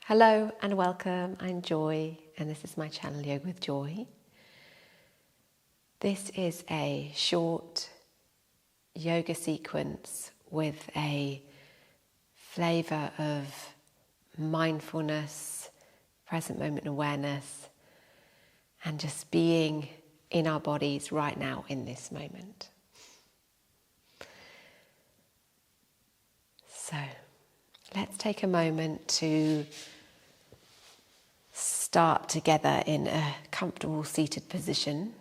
Hello and welcome, I'm Joy and this is my channel Yoga with Joy. This is a short yoga sequence with a flavour of mindfulness, present moment awareness and just being in our bodies right now in this moment. So let's take a moment to start together in a comfortable seated position.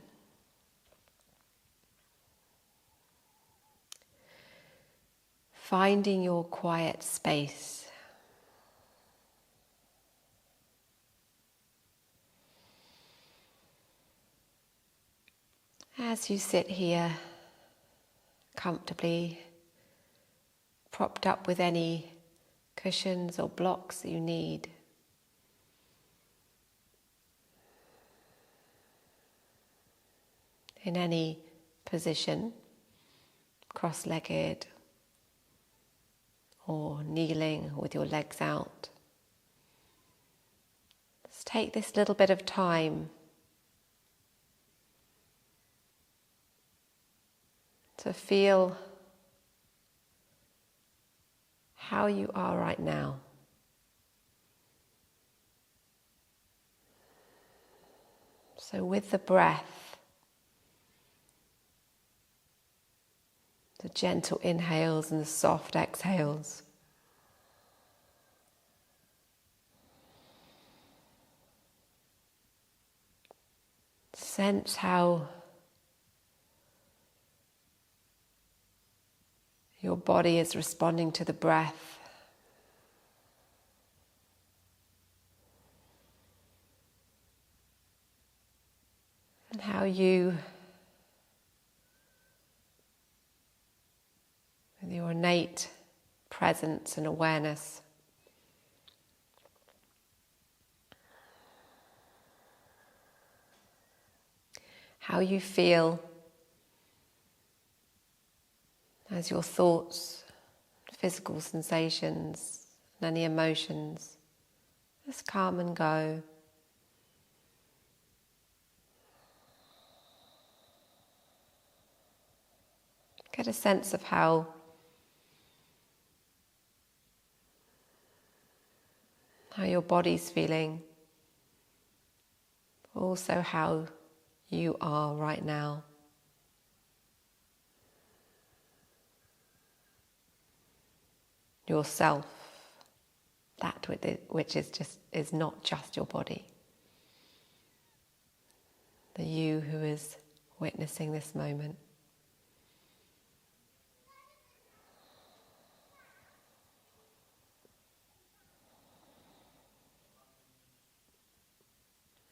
Finding your quiet space. As you sit here comfortably, propped up with any cushions or blocks that you need. In any position, cross-legged or kneeling with your legs out. Let's take this little bit of time to feel how you are right now. So with the breath, the gentle inhales and the soft exhales. Sense how your body is responding to the breath. And how you, with your innate presence and awareness, how you feel as your thoughts, physical sensations, and any emotions just come and go. Get a sense of how your body's feeling, also how you are right now. Yourself, that which is not just your body. The you who is witnessing this moment.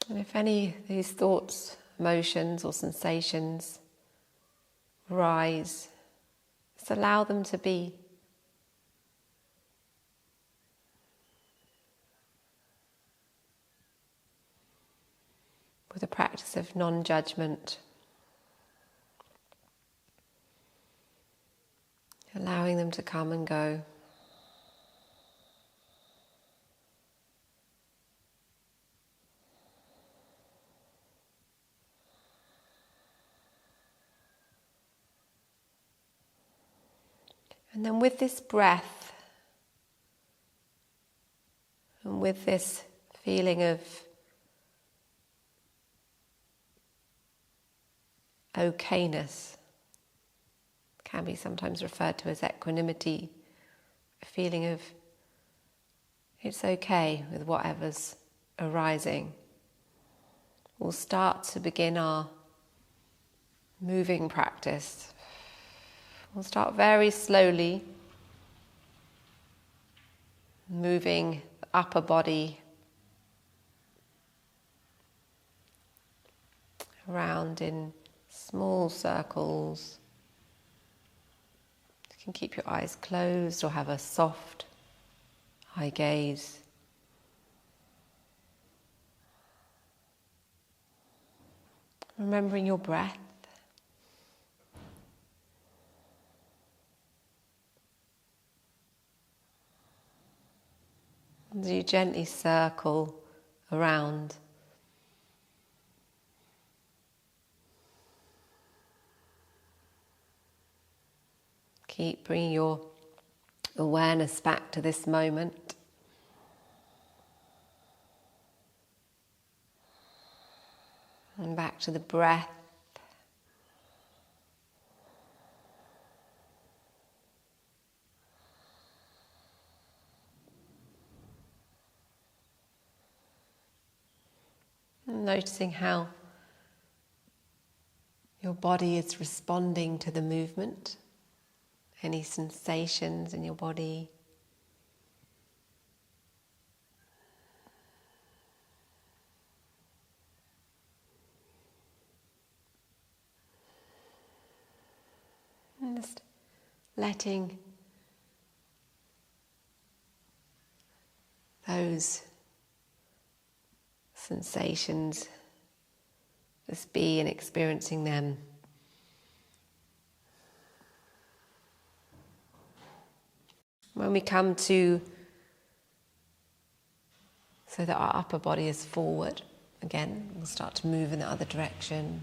And if any of these thoughts, emotions or sensations rise, just allow them to be. With a practice of non-judgment, allowing them to come and go. And then with this breath, and with this feeling of okayness, can be sometimes referred to as equanimity, a feeling of it's okay with whatever's arising. We'll start to begin our moving practice. We'll start very slowly, moving the upper body around in small circles. You can keep your eyes closed or have a soft eye gaze. Remembering your breath. As you gently circle around, keep bringing your awareness back to this moment. And back to the breath. And noticing how your body is responding to the movement. Any sensations in your body. And just letting those sensations just be and experiencing them. When we come to, so that our upper body is forward, again, we'll start to move in the other direction.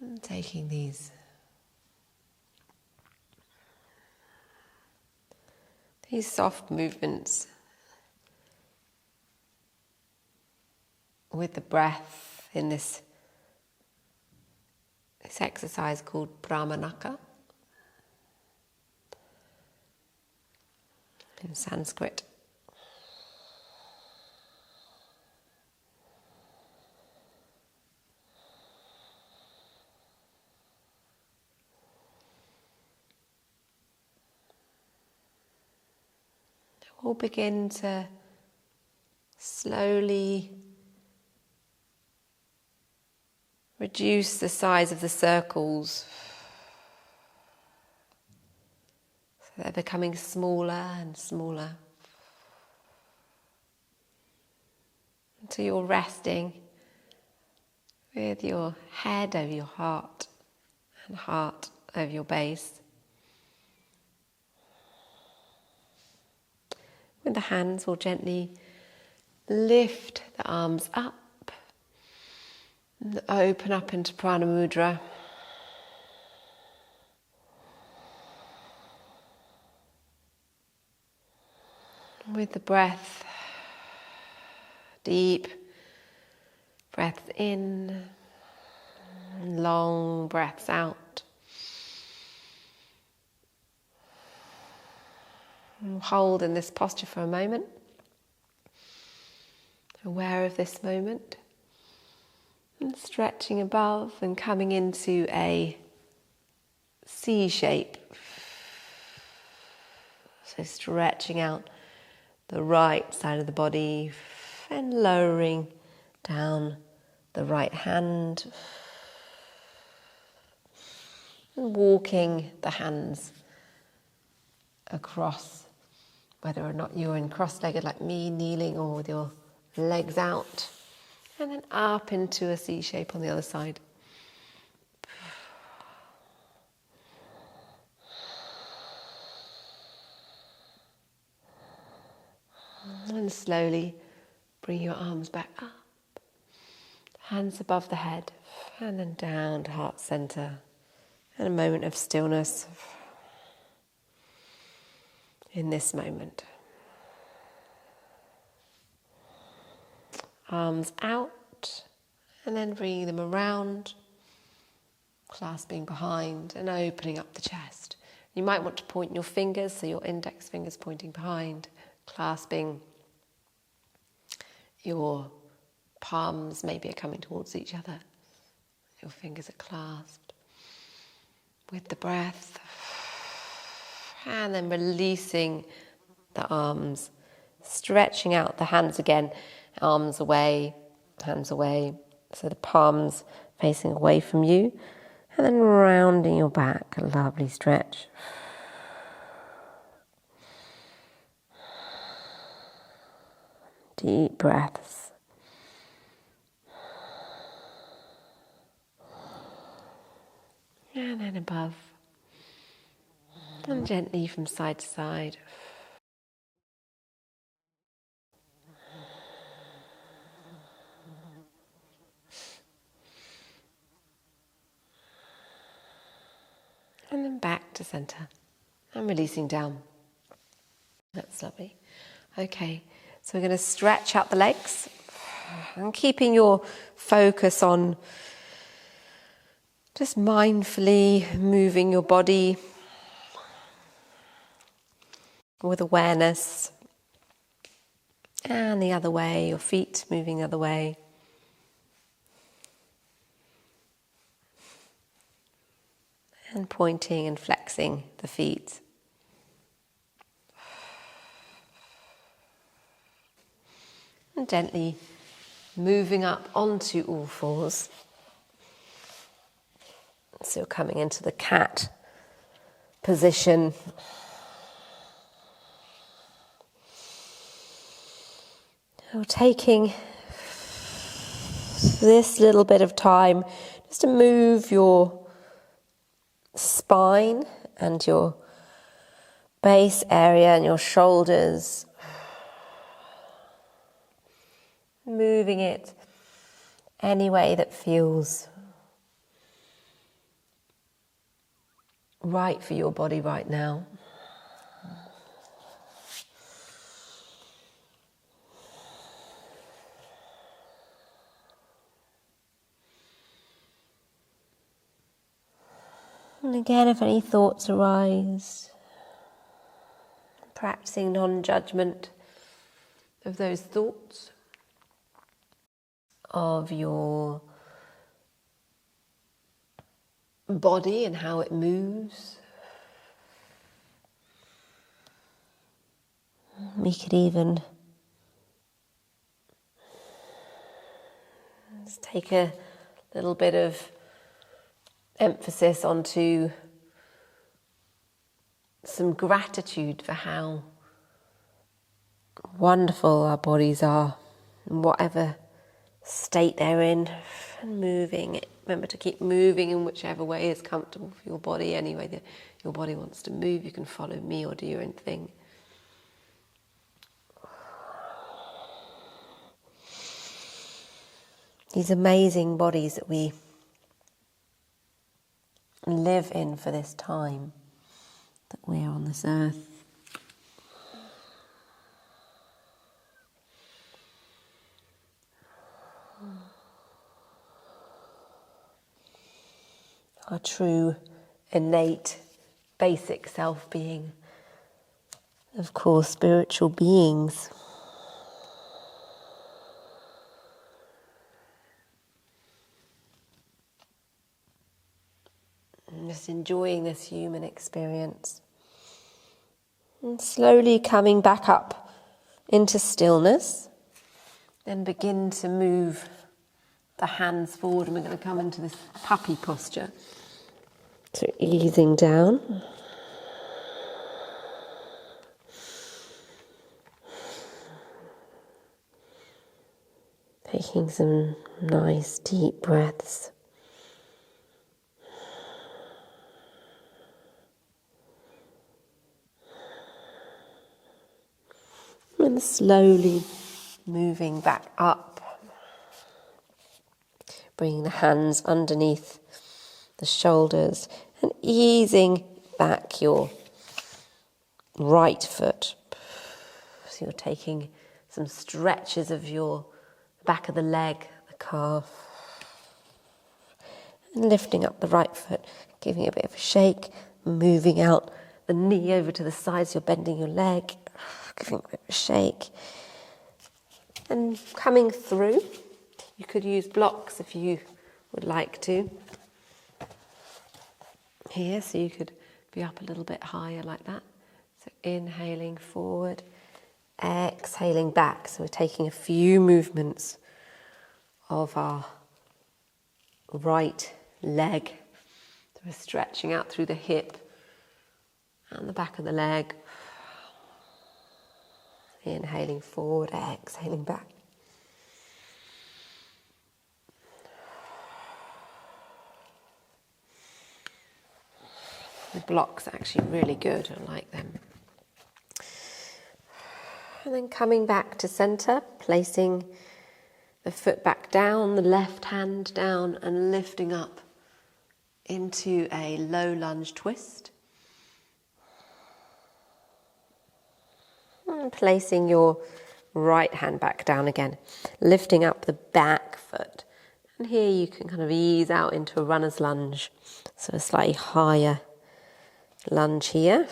And taking these soft movements with the breath in this exercise called bramanaka in Sanskrit. We'll begin to slowly reduce the size of the circles so they're becoming smaller and smaller until you're resting with your head over your heart and heart over your base. With the hands, we'll gently lift the arms up and open up into Prana Mudra. With the breath, deep breaths in, and long breaths out. And hold in this posture for a moment, aware of this moment, and stretching above and coming into a C shape. So stretching out the right side of the body and lowering down the right hand, and walking the hands across, whether or not you're in cross-legged like me, kneeling, or with your legs out, and then up into a C shape on the other side. And slowly bring your arms back up, hands above the head, and then down to heart center, and a moment of stillness in this moment. Arms out, and then bringing them around, clasping behind and opening up the chest. You might want to point your fingers, so your index fingers pointing behind, clasping. Your palms maybe are coming towards each other. Your fingers are clasped. With the breath, and then releasing the arms, stretching out the hands again, arms away, hands away, so the palms facing away from you, and then rounding your back, a lovely stretch. Deep breaths. And then above And gently from side to side. And then back to centre. And releasing down. That's lovely. Okay, so we're going to stretch out the legs. And keeping your focus on just mindfully moving your body with awareness. And the other way, your feet moving the other way. And pointing and flexing the feet. And gently moving up onto all fours. So you're coming into the cat position. You're taking this little bit of time just to move your spine and your base area and your shoulders. Moving it any way that feels right for your body right now. And again, if any thoughts arise, practicing non-judgment of those thoughts, of your body and how it moves. We could even just take a little bit of emphasis onto some gratitude for how wonderful our bodies are, in whatever state they're in, and moving. Remember to keep moving in whichever way is comfortable for your body. Any way that your body wants to move, you can follow me or do your own thing. These amazing bodies that we live in for this time that we're on this earth. Our true, innate, basic self being, of course, spiritual beings. And just enjoying this human experience. And slowly coming back up into stillness. Then begin to move the hands forward, and we're going to come into this puppy posture. So easing down. Taking some nice deep breaths. And slowly moving back up. Bringing the hands underneath the shoulders and easing back your right foot. So you're taking some stretches of your back of the leg, the calf, and lifting up the right foot, giving it a bit of a shake, moving out the knee over to the sides, you're bending your leg, giving it a bit of a shake, and coming through. You could use blocks if you would like to. Here, so you could be up a little bit higher like that. So inhaling forward, exhaling back. So we're taking a few movements of our right leg. So we're stretching out through the hip and the back of the leg. Inhaling forward, exhaling back. The blocks are actually really good, I like them. And then coming back to center, placing the foot back down, the left hand down, and lifting up into a low lunge twist. And placing your right hand back down again, lifting up the back foot. And here you can kind of ease out into a runner's lunge. So a slightly higher lunge here.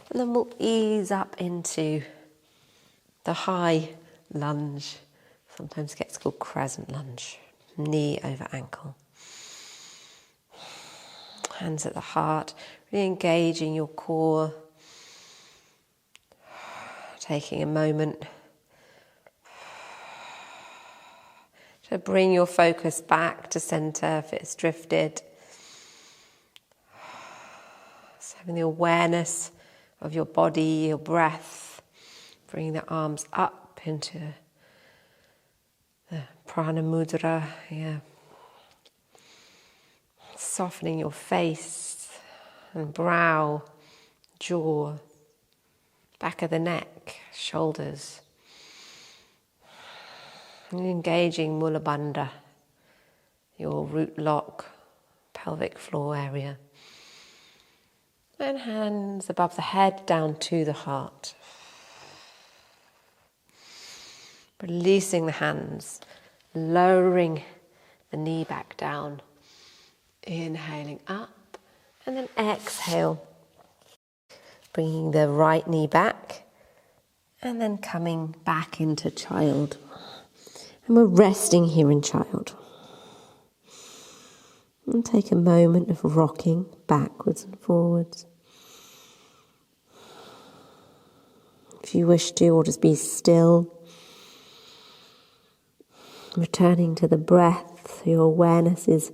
And then we'll ease up into the high lunge. Sometimes gets called crescent lunge. Knee over ankle. Hands at the heart, really engaging your core. Taking a moment to bring your focus back to center if it's drifted. So having the awareness of your body, your breath, bringing the arms up into the prana mudra, softening your face and brow, jaw, back of the neck, shoulders. And engaging Mula Bandha, your root lock, pelvic floor area. And hands above the head, down to the heart. Releasing the hands, lowering the knee back down. Inhaling up, and then exhale. Bringing the right knee back, and then coming back into child. And we're resting here in child. And take a moment of rocking backwards and forwards. If you wish to, or just be still. Returning to the breath, your awareness is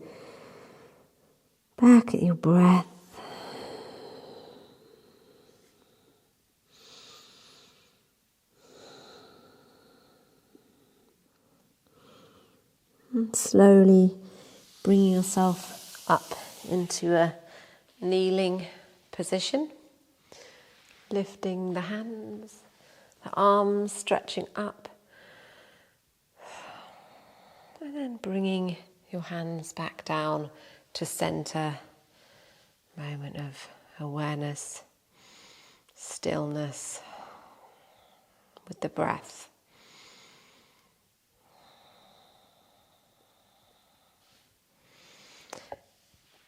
back at your breath. And slowly bringing yourself up into a kneeling position. Lifting the hands, the arms stretching up. And then bringing your hands back down to center. Moment of awareness, stillness with the breath.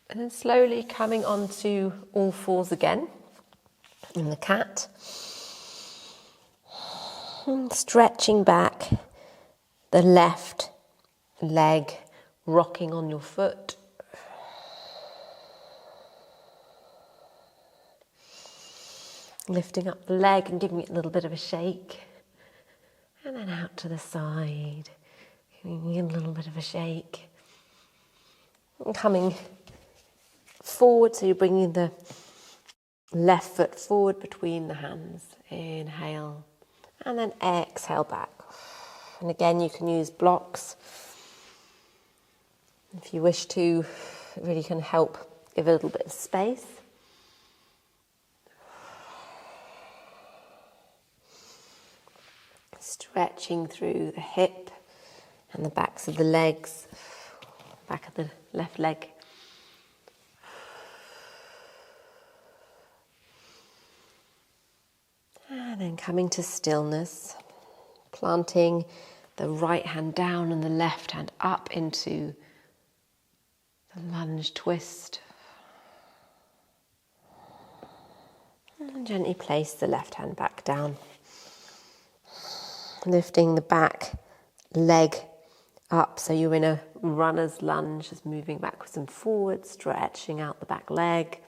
And then slowly coming onto all fours again in the cat. And stretching back the left leg, rocking on your foot. Lifting up the leg and giving it a little bit of a shake. And then out to the side, giving it a little bit of a shake. And coming forward, so you're bringing the left foot forward between the hands. Inhale, and then exhale back. And again, you can use blocks. If you wish to, it really can help give a little bit of space. Stretching through the hip and the backs of the legs, back of the left leg. And then coming to stillness, planting the right hand down and the left hand up into the lunge twist. And gently place the left hand back down. Lifting the back leg up, so you're in a runner's lunge, just moving backwards and forwards, stretching out the back leg.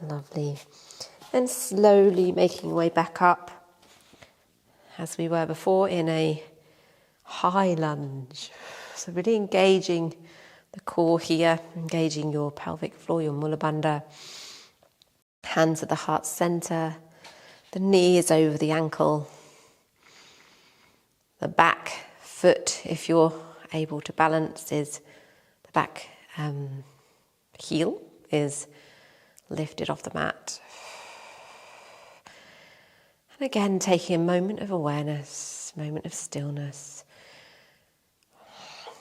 Lovely. And slowly making your way back up, as we were before, in a high lunge. So really engaging the core here, engaging your pelvic floor, your Mula Bandha. Hands at the heart center. The knee is over the ankle. The back foot, if you're able to balance, is the back heel is lifted off the mat. And again, taking a moment of awareness, moment of stillness,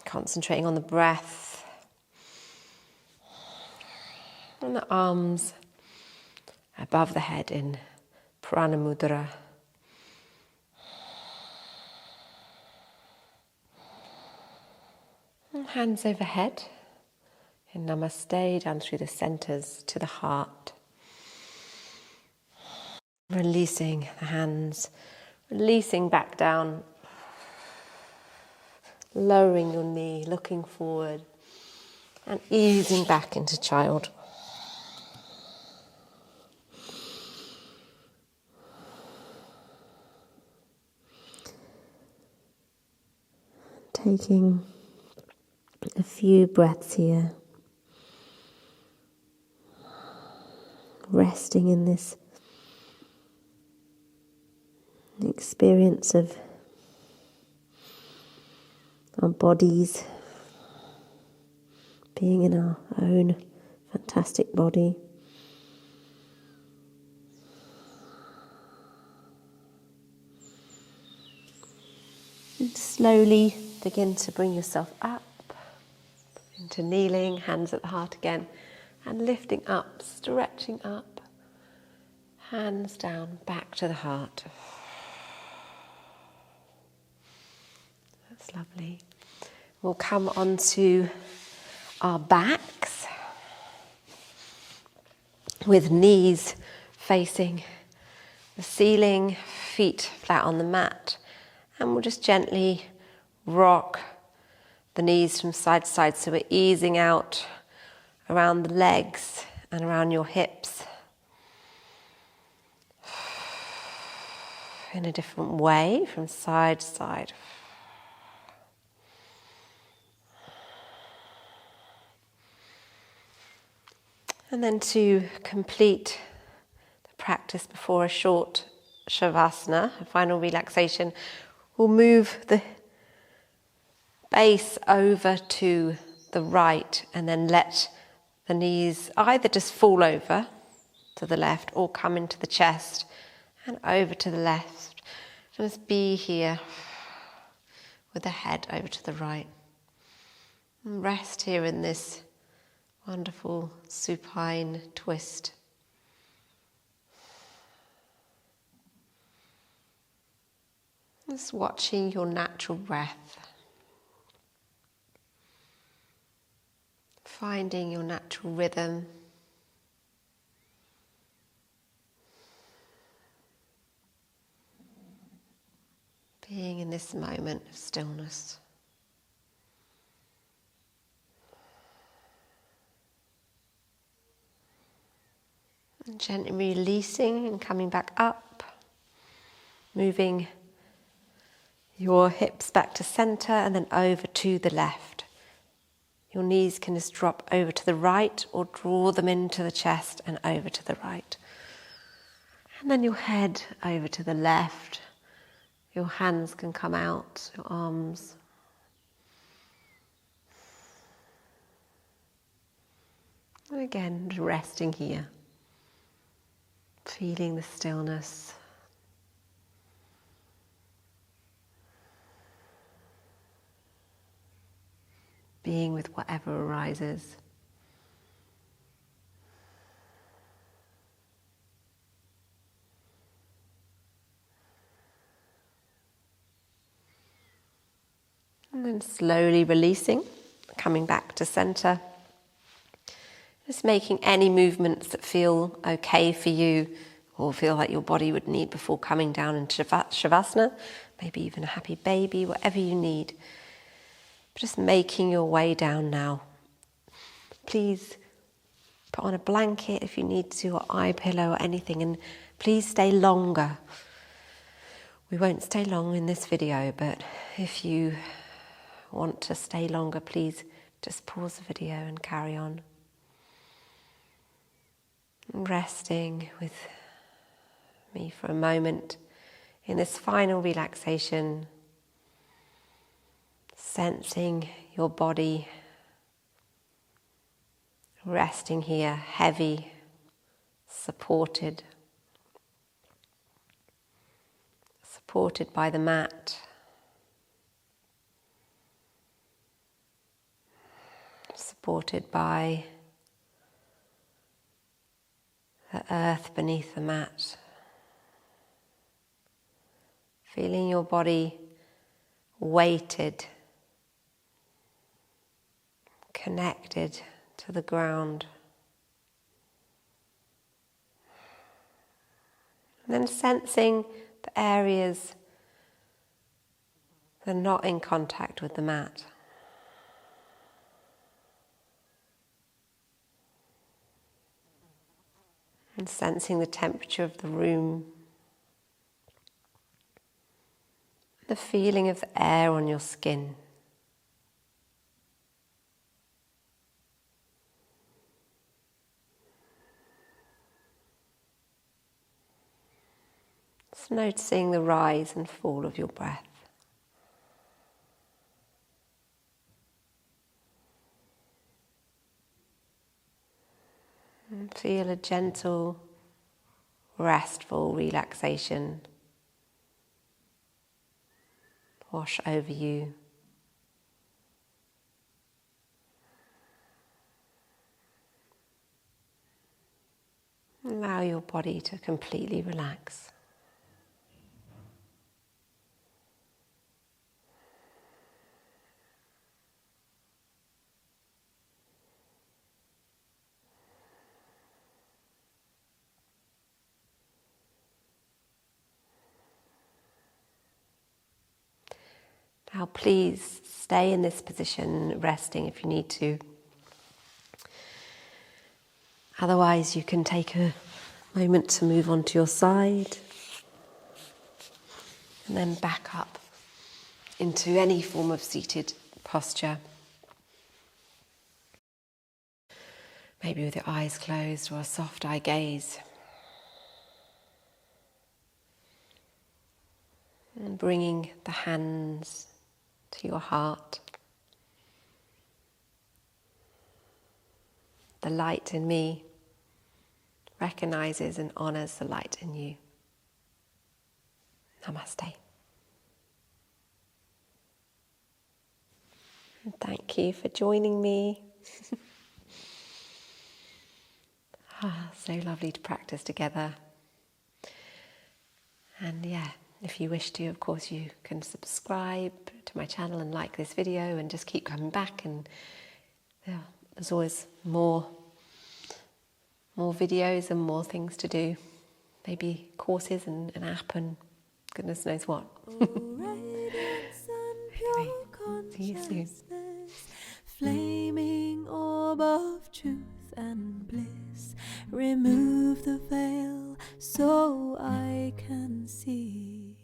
concentrating on the breath, and the arms above the head in Prana Mudra. And hands overhead in Namaste, down through the centers to the heart. Releasing the hands, releasing back down, lowering your knee, looking forward, and easing back into child. Taking a few breaths here, resting in this experience of our bodies being in our own fantastic body. And slowly begin to bring yourself up into kneeling, hands at the heart again, and lifting up, stretching up, hands down, back to the heart. That's lovely. We'll come onto our backs with knees facing the ceiling, feet flat on the mat, and we'll just gently rock the knees from side to side, so we're easing out around the legs and around your hips in a different way from side to side. And then to complete the practice before a short Shavasana, a final relaxation, we'll move the base over to the right and then let the knees either just fall over to the left or come into the chest and over to the left. Just be here with the head over to the right. And rest here in this wonderful supine twist. Just watching your natural breath. Finding your natural rhythm. Being in this moment of stillness. And gently releasing and coming back up. Moving your hips back to center and then over to the left. Your knees can just drop over to the right or draw them into the chest and over to the right. And then your head over to the left. Your hands can come out, your arms. And again, resting here. Feeling the stillness. Being with whatever arises. And then slowly releasing, coming back to center. Just making any movements that feel okay for you or feel like your body would need before coming down into Shavasana. Maybe even a happy baby, whatever you need. Just making your way down now. Please put on a blanket if you need to, or eye pillow or anything, and please stay longer. We won't stay long in this video, but if you want to stay longer, please just pause the video and carry on. Resting with me for a moment in this final relaxation. Sensing your body resting here, heavy, supported by the mat, supported by the earth beneath the mat. Feeling your body weighted, connected to the ground. And then sensing the areas that are not in contact with the mat. And sensing the temperature of the room. The feeling of the air on your skin. Just noticing the rise and fall of your breath. And feel a gentle, restful relaxation wash over you. Allow your body to completely relax. Now please stay in this position, resting if you need to. Otherwise you can take a moment to move onto your side and then back up into any form of seated posture. Maybe with your eyes closed or a soft eye gaze. And bringing the hands to your heart. The light in me recognizes and honors the light in you. Namaste. And thank you for joining me. So lovely to practice together. And yeah, if you wish to, of course, you can subscribe to my channel and like this video and just keep coming back. And yeah, there's always more videos and more things to do. Maybe courses and an app and goodness knows what. Anyway, see you soon. Flaming orb of truth and bliss, remove the veil so I can see.